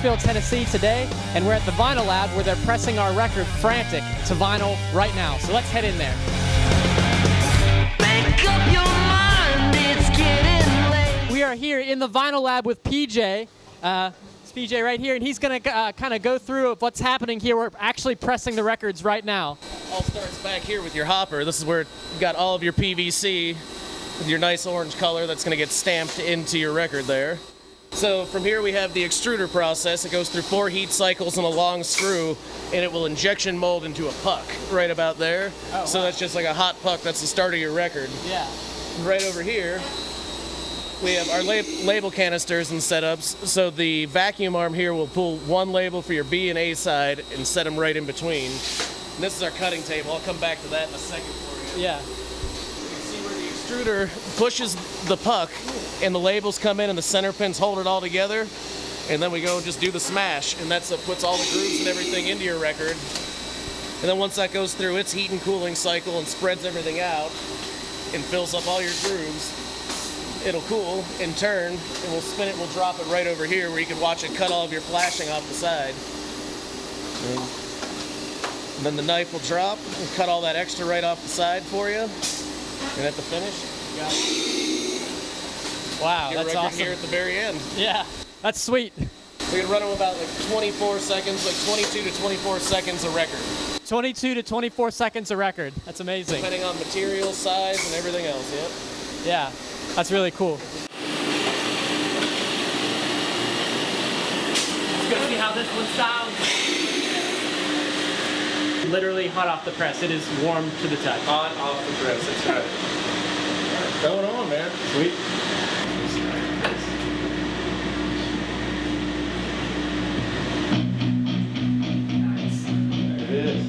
Nashville, Tennessee today, and we're at the Vinyl Lab where they're pressing our record Frantic to vinyl right now. So let's head in there. Make up your mind, it's getting late. We are here in the Vinyl Lab with PJ. It's PJ right here, and he's going to kind of go through what's happening here. We're actually pressing the records right now. All starts back here with your hopper. This is where you've got all of your PVC with your nice orange color that's going to get stamped into your record there. So from here we have the extruder process. It goes through 4 heat cycles and a long screw, and it will injection mold into a puck right about there. Oh, so wow. That's just like a hot puck. That's the start of your record. Yeah. Right over here we have our label canisters and setups. So the vacuum arm here will pull one label for your B and A side and set them right in between. And this is our cutting table. I'll come back to that in a second for you. Yeah. Extruder pushes the puck and the labels come in and the center pins hold it all together, and then we go and just do the smash, and that's what puts all the grooves and everything into your record. And then once that goes through its heat and cooling cycle and spreads everything out and fills up all your grooves, it'll cool and turn, and we'll spin it, we'll drop it right over here where you can watch it cut all of your flashing off the side. And then the knife will drop and cut all that extra right off the side for you. And at the finish, you got it. Wow, Get that's a record awesome. Here at the very end. Yeah, that's sweet. We can run them about like 24 seconds, like 22 to 24 seconds a record. 22 to 24 seconds a record. That's amazing. Depending on material, size, and everything else, yep. Yeah, that's really cool. Let's go see how this one sounds. Literally hot off the press. It is warm to the touch. Hot off the press, that's right. Going on, man. Sweet. Nice. There it is.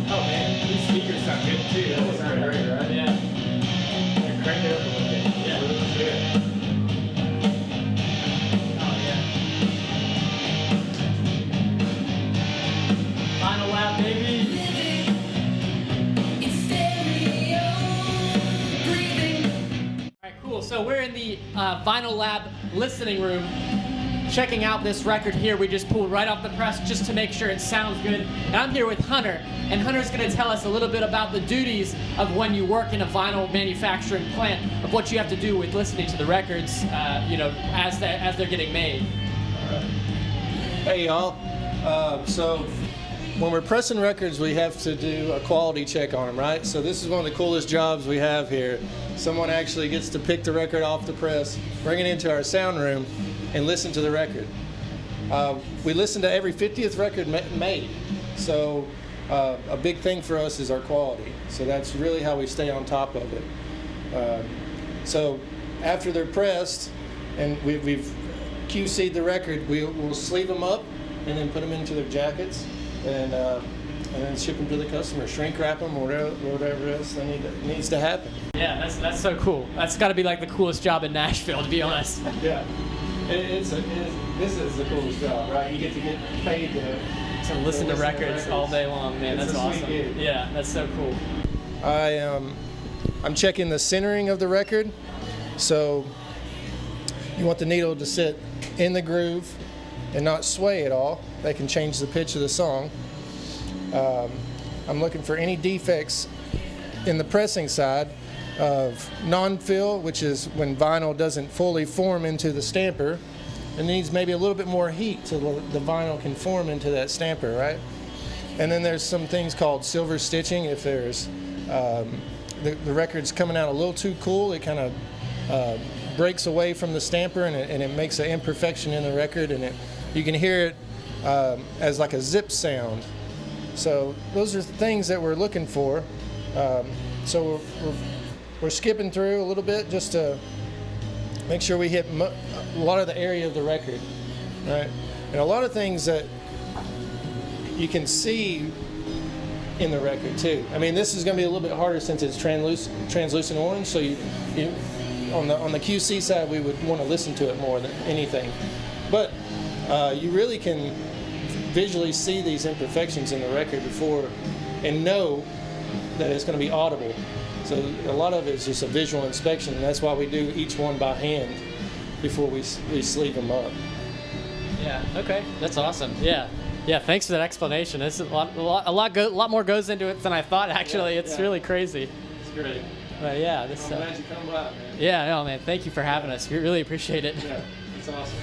Oh man, these speakers sound good too. That sound great, right? Yeah. Crank it up a little bit. Yeah. That's good. Vinyl Lab, baby. All right, cool. So we're in the Vinyl Lab listening room, checking out this record here we just pulled right off the press just to make sure it sounds good. And I'm here with Hunter, and Hunter's going to tell us a little bit about the duties of when you work in a vinyl manufacturing plant, of what you have to do with listening to the records, as they're getting made. Hey y'all, so when we're pressing records we have to do a quality check on them, right? So this is one of the coolest jobs we have here. Someone actually gets to pick the record off the press, bring it into our sound room, and listen to the record. We listen to every 50th record made, so a big thing for us is our quality. So that's really how we stay on top of it. So after they're pressed and we've QC'd the record, we'll sleeve them up and then put them into their jackets and then ship them to the customer, shrink wrap them, or whatever else needs to happen. Yeah, that's so cool. That's got to be like the coolest job in Nashville, to be honest. Yeah, this is the coolest job, right? You get to get paid to listen to records all day long, man. It's That's a sweet awesome. gig. Yeah, that's so cool. I'm checking the centering of the record, so you want the needle to sit in the groove and not sway at all. They can change the pitch of the song. I'm looking for any defects in the pressing side of non-fill, which is when vinyl doesn't fully form into the stamper. It needs maybe a little bit more heat so the vinyl can form into that stamper, right? And then there's some things called silver stitching. If there's the record's coming out a little too cool, it kind of breaks away from the stamper and it makes an imperfection in the record, and you can hear it as like a zip sound. So those are things that we're looking for. So we're skipping through a little bit just to make sure we hit a lot of the area of the record, right? And a lot of things that you can see in the record too. I mean, this is going to be a little bit harder since it's translucent orange. So you on the QC side, we would want to listen to it more than anything. But you really can visually see these imperfections in the record before and know that it's going to be audible. So a lot of it is just a visual inspection, and that's why we do each one by hand. before we sleeve them up. Yeah. Okay. That's awesome. Yeah. Yeah. Thanks for that explanation. This is a lot more goes into it than I thought. Actually, it's really crazy. It's great. But yeah, this. I'm glad you come by, man. Yeah. No, man. Thank you for having us. We really appreciate it. Yeah, it's awesome.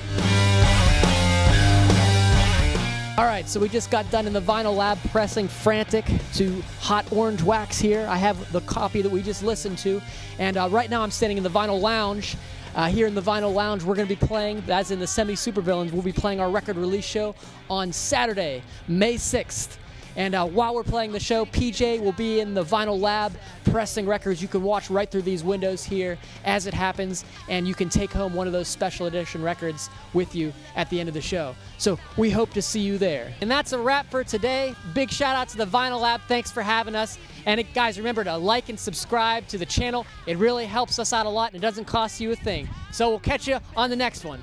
All right, so we just got done in the vinyl lab pressing Frantic to Hot Orange Wax here. I have the copy that we just listened to, and right now I'm standing in the vinyl lounge. Here in the vinyl lounge, we're going to be playing, as in the Semi-Supervillains, we'll be playing our record release show on Saturday, May 6th. And while we're playing the show, PJ will be in the vinyl lab pressing records. You can watch right through these windows here as it happens, and you can take home one of those special edition records with you at the end of the show. So we hope to see you there. And that's a wrap for today. Big shout out to the Vinyl Lab. Thanks for having us. And guys, remember to like and subscribe to the channel. It really helps us out a lot, and it doesn't cost you a thing. So we'll catch you on the next one.